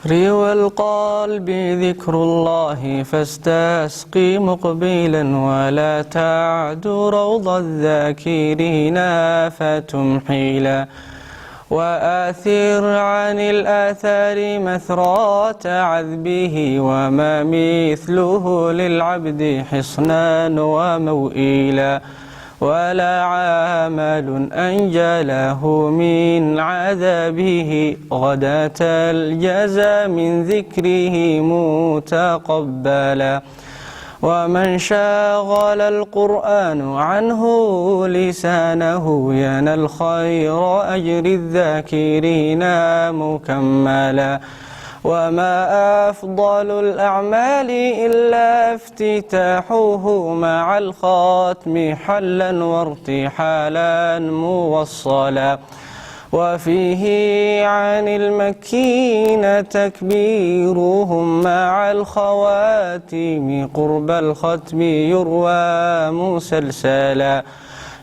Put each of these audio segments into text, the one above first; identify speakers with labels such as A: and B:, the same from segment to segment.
A: روى القلب ذكر الله فاستسقي مقبلا ولا تعد روض الذاكرين فتمحيلا وآثر عن الآثار مثرات عذبه وما مثله للعبد حصنا وموئيلا ولا عمل أنجى له من عذابه غداة الجزى من ذكره متقبلا ومن شاغل القرآن عنه لسانه ينال الخير أجر الذاكرين مكملا وما أفضل الأعمال إلا افتتاحه مع الختم حلا وارتحالا موصلا وفيه عن المكين تكبيرهم مع الخواتم قرب الختم يروى مسلسلا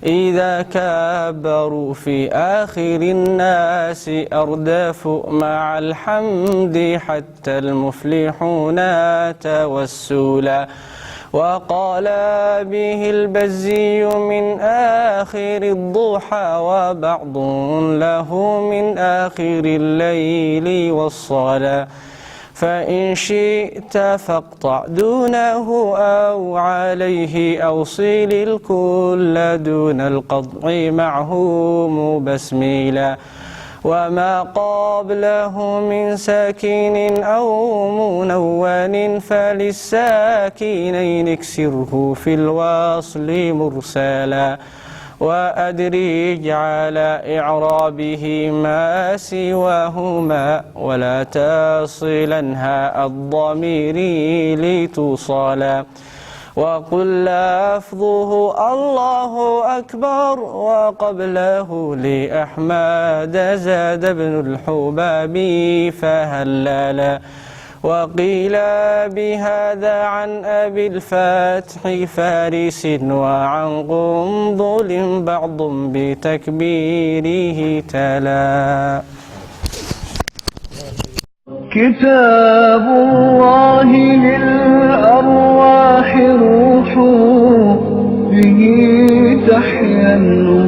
A: إذا كبروا في آخر الناس أردفوا مع الحمد حتى المفلحون توسلا وقال به البزي من آخر الضحى وبعض له من آخر الليل والصلاة فإن شئت فاقطع دونه أو عليه أوصل الكل دون القطع معه مبسملا وما قبله من ساكن أو منون فللساكنين اكسره في الوصل مرسلا وأدرج على إعرابه ما سواهما ولا تصلنها الضمير لتصالا وقل لفظه الله أكبر وقبله لأحمد زاد بن الحباب فهللا وقيل بهذا عن أبي الفتح فارس وعن قنظل بعض بتكبيره تلا
B: كتاب الله للأرواح روح به تحيا النور